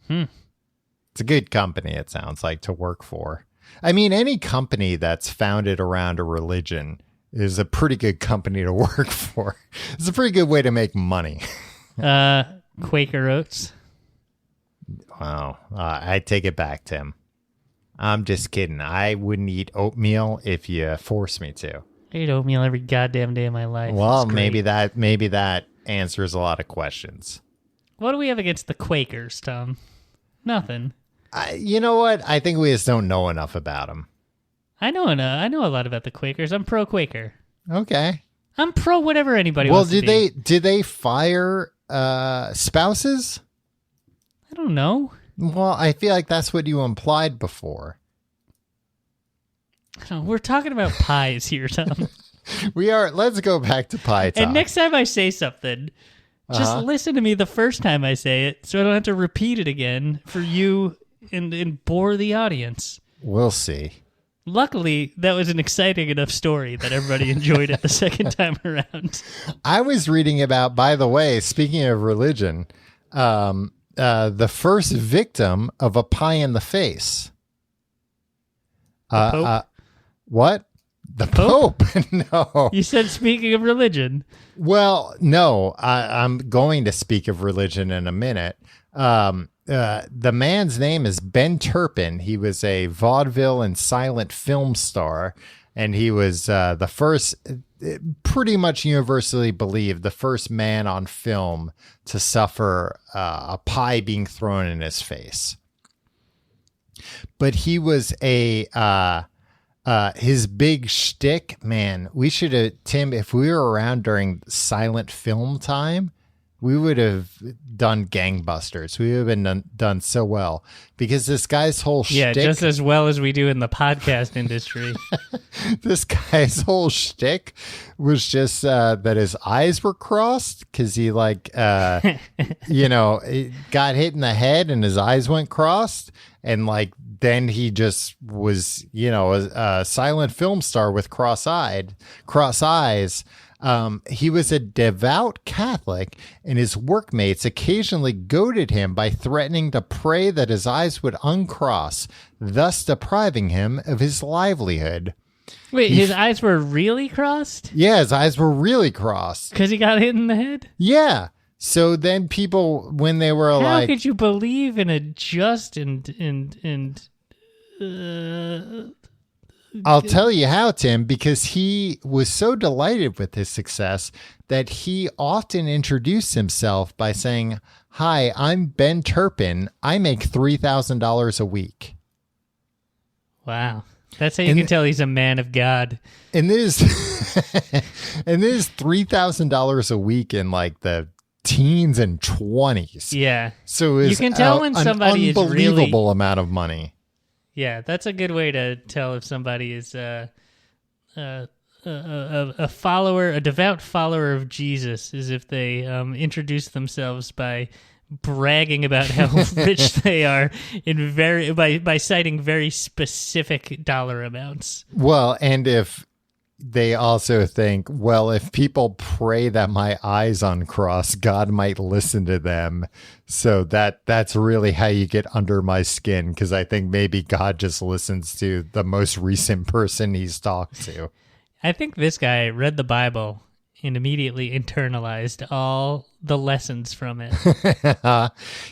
It's a good company, it sounds like, to work for. I mean, any company that's founded around a religion is a pretty good company to work for. It's a pretty good way to make money. Quaker Oats. Wow. I take it back, Tim. I'm just kidding. I wouldn't eat oatmeal if you forced me to. I eat oatmeal every goddamn day of my life. Well, maybe that answers a lot of questions. What do we have against the Quakers, Tom? Nothing. You know what? I think we just don't know enough about them. I know a lot about the Quakers. I'm pro Quaker. Okay. I'm pro whatever anybody wants to be. Did they fire spouses? I don't know. Well, I feel like that's what you implied before. We're talking about pies here, Tom. We are. Let's go back to pie talk. And next time I say something, just listen to me the first time I say it, so I don't have to repeat it again for you and bore the audience. We'll see. Luckily, that was an exciting enough story that everybody enjoyed it the second time around. I was reading about, by the way, speaking of religion, the first victim of a pie in the face. What? The Pope? No. You said speaking of religion. Well, no. I'm going to speak of religion in a minute. The man's name is Ben Turpin. He was a vaudeville and silent film star, and he was the first, pretty much universally believed, the first man on film to suffer a pie being thrown in his face. But he was his big shtick, man, we should have, Tim, if we were around during silent film time, we would have done gangbusters. We would have been done so well because this guy's whole shtick. Yeah, just as well as we do in the podcast industry. This guy's whole shtick was just that his eyes were crossed because he got hit in the head and his eyes went crossed. And then he just was, a silent film star with cross eyes. He was a devout Catholic, and his workmates occasionally goaded him by threatening to pray that his eyes would uncross, thus depriving him of his livelihood. Wait, his eyes were really crossed? Yeah, his eyes were really crossed. Because he got hit in the head? Yeah. So then people, when they were how could you believe in a just and I'll tell you how, Tim, because he was so delighted with his success that he often introduced himself by saying, "Hi, I'm Ben Turpin. I make $3,000 a week." Wow. That's how you can tell he's a man of God. And this is $3,000 a week in the teens and 20s. Yeah. So it's you can tell when somebody an unbelievable amount of money. Yeah, that's a good way to tell if somebody is a follower, a devout follower of Jesus, is if they introduce themselves by bragging about how rich they are by citing very specific dollar amounts. Well, and if they also think, well, if people pray that my eyes uncross, God might listen to them. So that's really how you get under my skin, because I think maybe God just listens to the most recent person he's talked to. I think this guy read the Bible and immediately internalized all the lessons from it.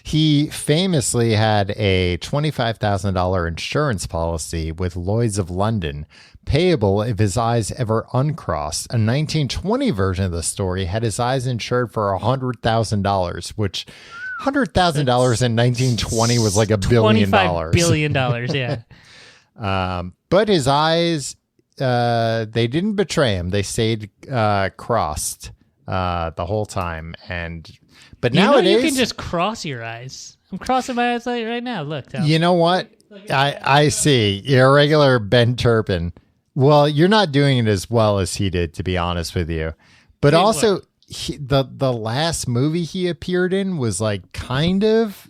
He famously had a $25,000 insurance policy with Lloyd's of London, payable if his eyes ever uncrossed. A 1920 version of the story had his eyes insured for $100,000, which $100,000 in 1920 was like $1 billion. $25 billion, yeah. But his eyes, they didn't betray him. They stayed crossed the whole time. But nowadays, you can just cross your eyes. I'm crossing my eyes right now. Look, Tom. You know what? I see. You're a regular Ben Turpin. Well, you're not doing it as well as he did, to be honest with you. But also, the last movie he appeared in was kind of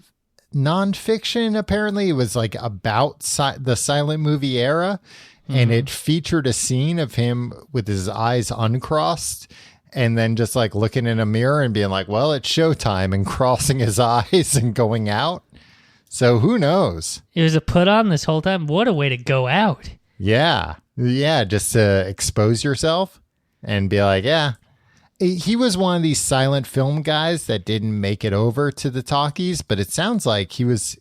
nonfiction. Apparently, it was about the silent movie era, and it featured a scene of him with his eyes uncrossed, and then just looking in a mirror and being like, "Well, it's showtime," and crossing his eyes and going out. So who knows? It was a put on this whole time. What a way to go out. Yeah, just to expose yourself and be like, yeah. He was one of these silent film guys that didn't make it over to the talkies, but it sounds like he was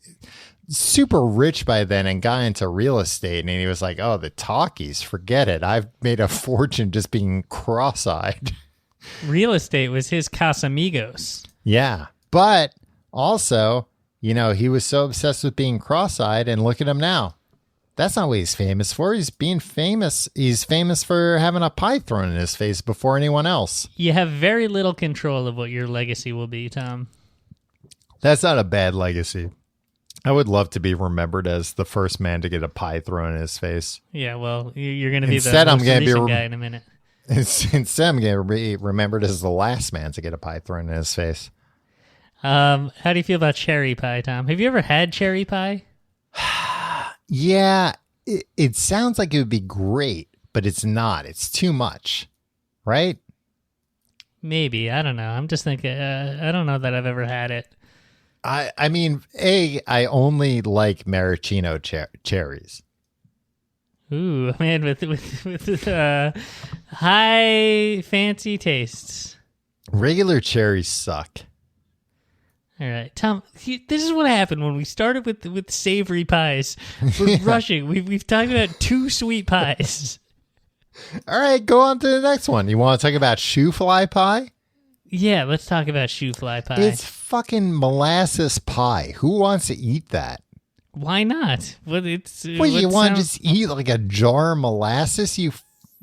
super rich by then and got into real estate. And he was like, oh, the talkies, forget it. I've made a fortune just being cross-eyed. Real estate was his Casamigos. Yeah. But also, he was so obsessed with being cross-eyed, and look at him now. That's not what he's famous for. He's being famous. He's famous for having a pie thrown in his face before anyone else. You have very little control of what your legacy will be, Tom. That's not a bad legacy. I would love to be remembered as the first man to get a pie thrown in his face. Yeah, well, you're going to be Instead, the most recent guy in a minute. Instead, I'm going to be remembered as the last man to get a pie thrown in his face. How do you feel about cherry pie, Tom? Have you ever had cherry pie? Yeah, it sounds like it would be great, but it's not. It's too much, right? Maybe. I don't know. I'm just thinking, I don't know that I've ever had it. I mean, I only like maraschino cherries. Ooh, man, with high fancy tastes. Regular cherries suck. All right, Tom. This is what happened when we started with savory pies. We're rushing. We've talked about 2 sweet pies. All right, go on to the next one. You want to talk about shoe fly pie? Yeah, let's talk about shoe fly pie. It's fucking molasses pie. Who wants to eat that? Why not? What, you want to just eat like a jar of molasses, you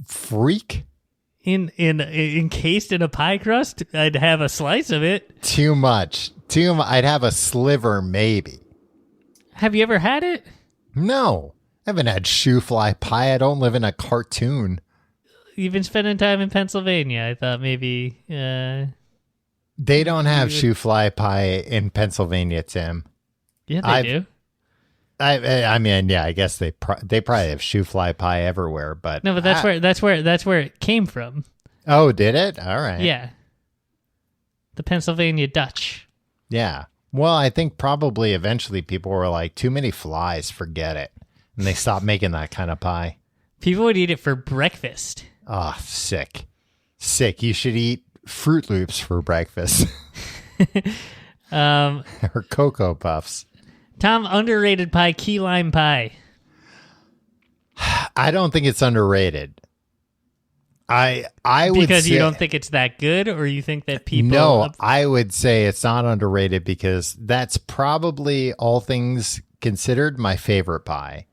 freak? Encased in a pie crust? I'd have a slice of it. Too much. I'd have a sliver, maybe. Have you ever had it? No. I haven't had shoe fly pie. I don't live in a cartoon. You've been spending time in Pennsylvania. I thought maybe... they don't have shoe fly pie in Pennsylvania, Tim. Yeah, they do. I mean, yeah, I guess they probably have shoe fly pie everywhere, but no, but that's where it came from. Oh, did it? All right. Yeah. The Pennsylvania Dutch. Yeah. Well, I think probably eventually people were like, too many flies, forget it. And they stopped making that kind of pie. People would eat it for breakfast. Oh, sick. Sick. You should eat Fruit Loops for breakfast. Or Cocoa Puffs. Tom, underrated pie, key lime pie. I don't think it's underrated. I would because say, you don't think it's that good, or you think that people... No, I would say it's not underrated because that's probably, all things considered, my favorite pie.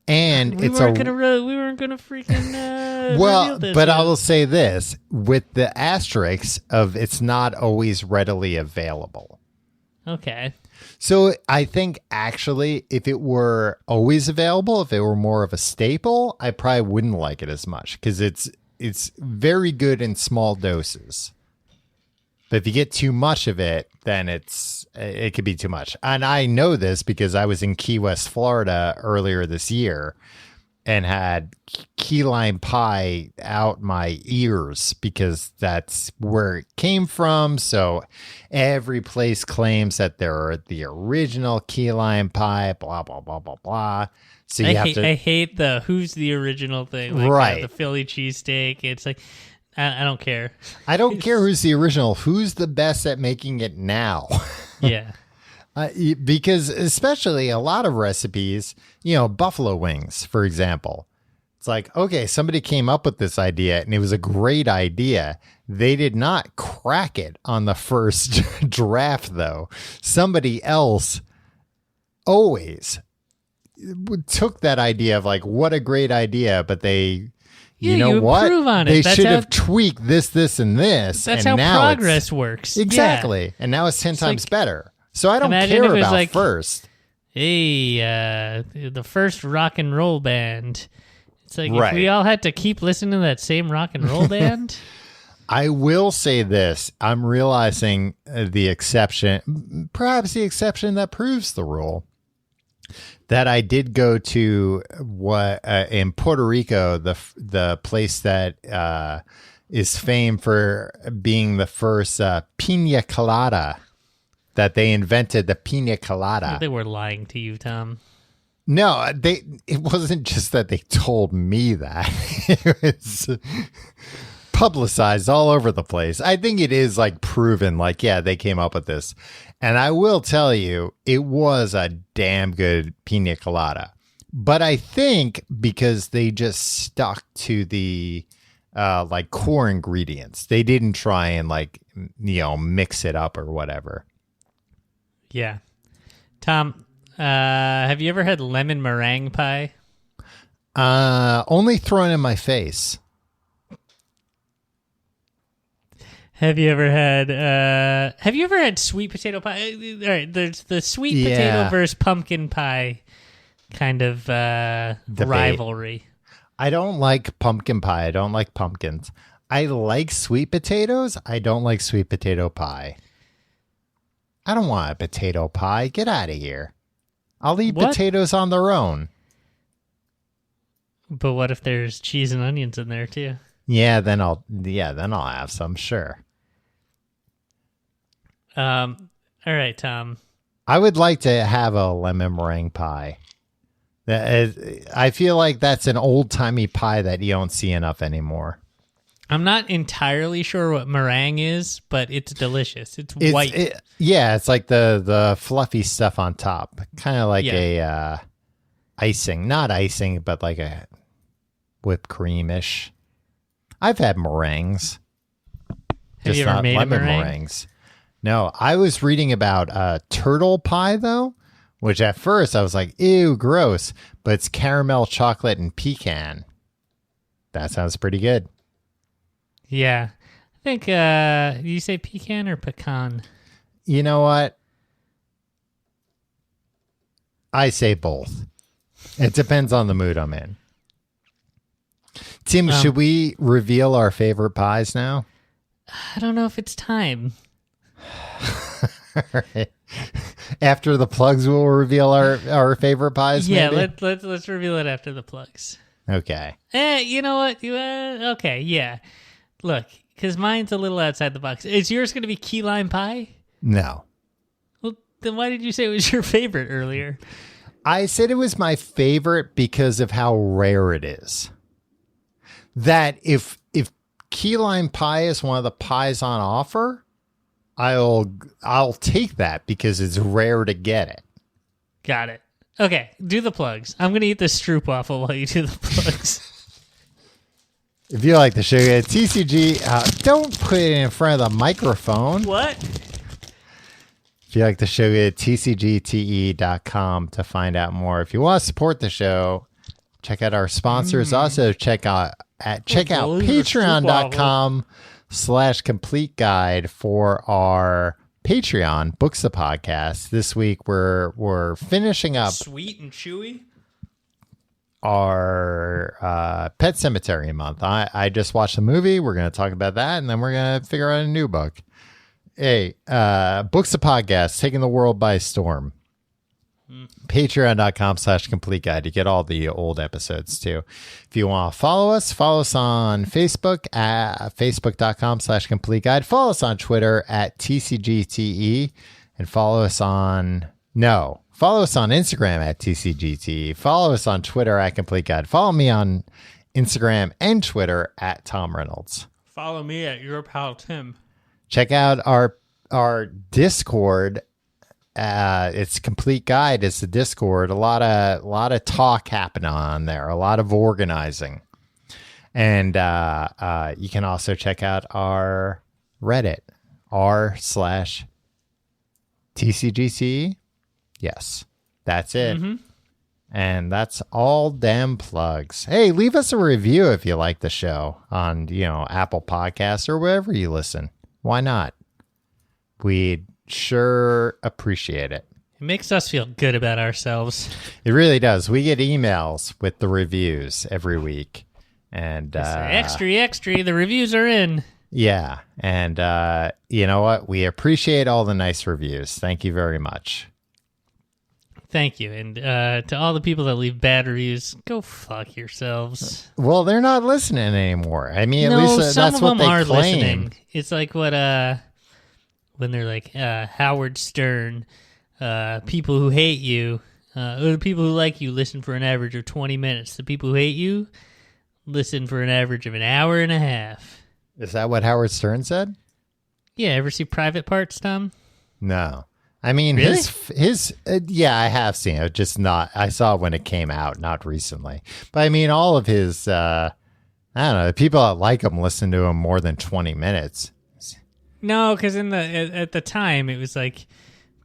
And we weren't gonna freaking well, but I will say this with the asterisk of it's not always readily available. Okay. So I think actually if it were always available, if it were more of a staple, I probably wouldn't like it as much because it's very good in small doses. But if you get too much of it, then it could be too much. And I know this because I was in Key West, Florida earlier this year and had key lime pie out my ears because that's where it came from. So every place claims that they're the original key lime pie, blah, blah, blah, blah, blah. So I hate the who's the original thing. Like, right. The Philly cheesesteak. It's like, I don't care. I don't care who's the original. Who's the best at making it now? Yeah. Because especially a lot of recipes, buffalo wings, for example. It's like, okay, somebody came up with this idea and it was a great idea. They did not crack it on the first draft, though. Somebody else always took that idea of like, what a great idea, but they... You know what? They should have tweaked this, and this. That's and how progress works. Exactly. Yeah. And now it's 10 times better. So I don't care about like, first. Hey, the first rock and roll band. It's like right. If we all had to keep listening to that same rock and roll band. I will say this. I'm realizing the exception, perhaps the exception that proves the rule. That I did go to in Puerto Rico, the place that is famed for being the first pina colada, that they invented the pina colada. They were lying to you, Tom. No, it wasn't just that they told me that. publicized all over the place. I think it is like proven, like, yeah, they came up with this. And I will tell you, it was a damn good pina colada. But I think because they just stuck to the like core ingredients, they didn't try and like, mix it up or whatever. Yeah. Tom, have you ever had lemon meringue pie? Only thrown in my face. Have you ever had sweet potato pie? All right, there's the sweet potato versus pumpkin pie kind of rivalry. I don't like pumpkin pie. I don't like pumpkins. I like sweet potatoes. I don't like sweet potato pie. I don't want a potato pie. Get out of here. I'll eat potatoes on their own. But what if there's cheese and onions in there too? Yeah, then I'll have some, sure. All right, Tom. I would like to have a lemon meringue pie. I feel like that's an old-timey pie that you don't see enough anymore. I'm not entirely sure what meringue is, but it's delicious. It's white. It's like the fluffy stuff on top. Kind of like a icing. Not icing, but like a whipped cream-ish. I've had meringues. Have you ever made lemon a meringue? Meringues. No, I was reading about turtle pie, though, which at first I was like, ew, gross. But it's caramel, chocolate, and pecan. That sounds pretty good. Yeah. I think, did you say pecan or pecan? You know what? I say both. It depends on the mood I'm in. Tim, should we reveal our favorite pies now? I don't know if it's time. Right. After the plugs, we'll reveal our favorite pies. Yeah, maybe? let's reveal it after the plugs. Okay. You know what? Okay, yeah. Look, because mine's a little outside the box. Is yours going to be key lime pie? No. Well, then why did you say it was your favorite earlier? I said it was my favorite because of how rare it is. That if key lime pie is one of the pies on offer, I'll take that because it's rare to get it. Got it. Okay, do the plugs. I'm going to eat the stroopwafel while you do the plugs. If you like the show, TCG, don't put it in front of the microphone. What? If you like the show, go to tcgte.com to find out more. If you want to support the show, check out our sponsors. Also, check out patreon.com/complete guide for our Patreon Books the Podcast. This week we're finishing up Sweet and chewy. Our Pet Cemetery month. I just watched the movie. We're going to talk about that, and then we're going to figure out a new book. Hey, Books the Podcast, taking the world by storm. Patreon.com/complete guide. You get all the old episodes too. If you want to follow us on Facebook at facebook.com/complete guide. Follow us on Twitter at TCGTE, and follow us on Instagram at TCGTE. Follow us on Twitter at complete guide. Follow me on Instagram and Twitter at Tom Reynolds. Follow me at your pal Tim. Check out our Discord. It's Complete Guide. It's the Discord. A lot of talk happening on there. A lot of organizing, and you can also check out our Reddit r/TCGC. Yes, that's it. Mm-hmm. And that's all damn plugs. Hey, leave us a review if you like the show on Apple Podcasts or wherever you listen. Why not? We'd sure appreciate it. It makes us feel good about ourselves. It really does. We get emails with the reviews every week. And extra, the reviews are in. Yeah. And you know what? We appreciate all the nice reviews. Thank you very much. Thank you. And to all the people that leave bad reviews, go fuck yourselves. Well, they're not listening anymore. I mean, at least that's what they claim. Listening. It's like what when they're like Howard Stern, people who hate you, or the people who like you listen for an average of 20 minutes. The people who hate you listen for an average of an hour and a half. Is that what Howard Stern said? Yeah, ever see Private Parts, Tom? No. I mean, Really? yeah, I have seen it, just not, I saw it when it came out, not recently. But I mean, all of his, I don't know, the people that like him listen to him more than 20 minutes. No, because at the time, it was like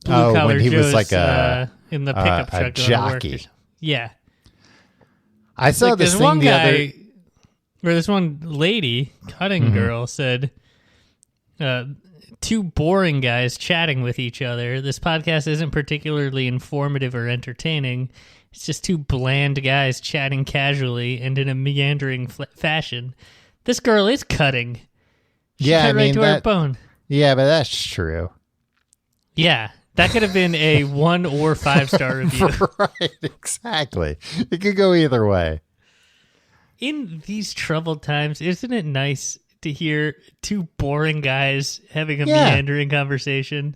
Blue Collar when he Joe's was like in the pickup truck a going to work. jockey. Yeah. I saw this thing one the other. where this one lady, cutting girl, said, two boring guys chatting with each other. This podcast isn't particularly informative or entertaining. It's just two bland guys chatting casually and in a meandering fashion. This girl is cutting. She cut right to our bone. Yeah, but that's true. Yeah, that could have been a 1 or 5-star review. Right, exactly. It could go either way. In these troubled times, isn't it nice to hear two boring guys having a meandering conversation?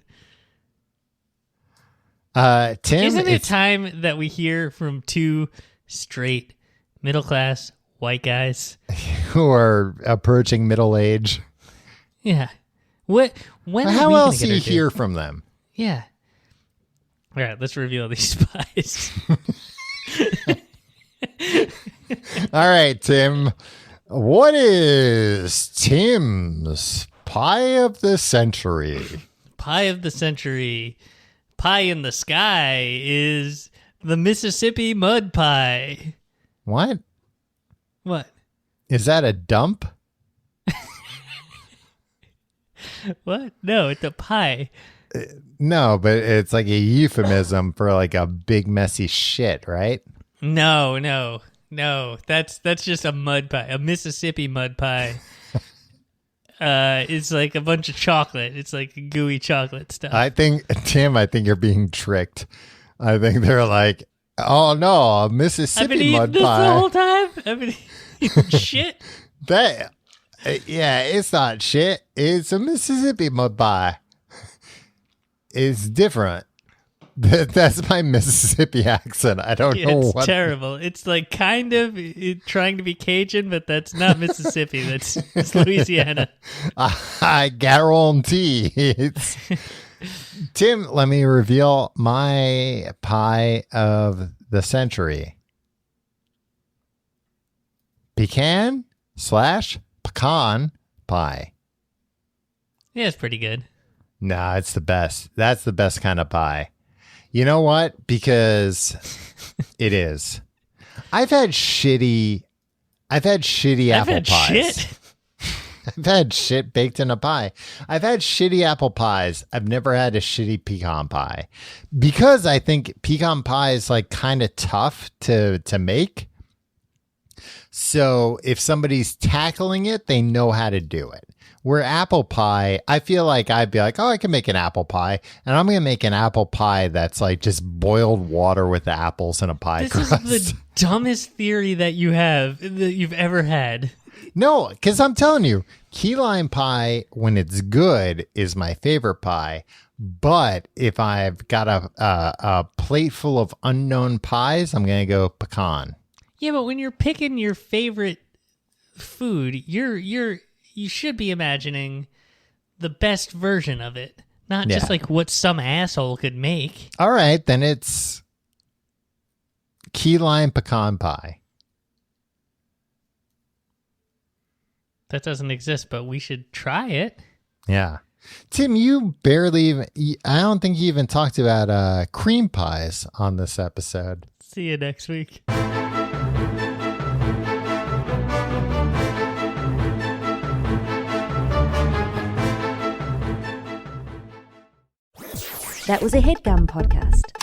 Tim, isn't it time that we hear from two straight, middle-class white guys who are approaching middle age? Yeah. When How else do you hear from them? Yeah. All right, let's reveal these spies. All right, Tim. What is Tim's pie of the century? Pie of the century. Pie in the sky is the Mississippi mud pie. What? What? Is that a dump? What? No, it's a pie. No, but it's like a euphemism for like a big messy shit, right? No. That's just a mud pie, a Mississippi mud pie. It's like a bunch of chocolate. It's like gooey chocolate stuff. Tim, I think you're being tricked. I think they're like, oh no, a Mississippi mud pie. The whole time. I've been eating shit. It's not shit. It's a Mississippi mud pie. It's different. That's my Mississippi accent. I don't know what. It's terrible. It's like kind of trying to be Cajun, but that's not Mississippi. It's Louisiana. I guarantee it's. Tim, let me reveal my pie of the century. Pecan/pecan pie. Yeah, it's pretty good. Nah, it's the best. That's the best kind of pie. You know what? Because it is. I've had shitty apple pies. Shit. I've had shit baked in a pie. I've had shitty apple pies. I've never had a shitty pecan pie because I think pecan pie is like kind of tough to make. So if somebody's tackling it, they know how to do it. Where apple pie, I feel like I'd be like, oh, I can make an apple pie. And I'm going to make an apple pie that's like just boiled water with the apples and a pie crust. This is the dumbest theory that you've ever had. No, because I'm telling you, key lime pie, when it's good, is my favorite pie. But if I've got a plate full of unknown pies, I'm going to go pecan. Yeah, but when you're picking your favorite food, you should be imagining the best version of it, not just like what some asshole could make. All right, then it's key lime pecan pie. That doesn't exist, but we should try it. Yeah. Tim, you barely even, I don't think you even talked about cream pies on this episode. See you next week. That was a HeadGum podcast.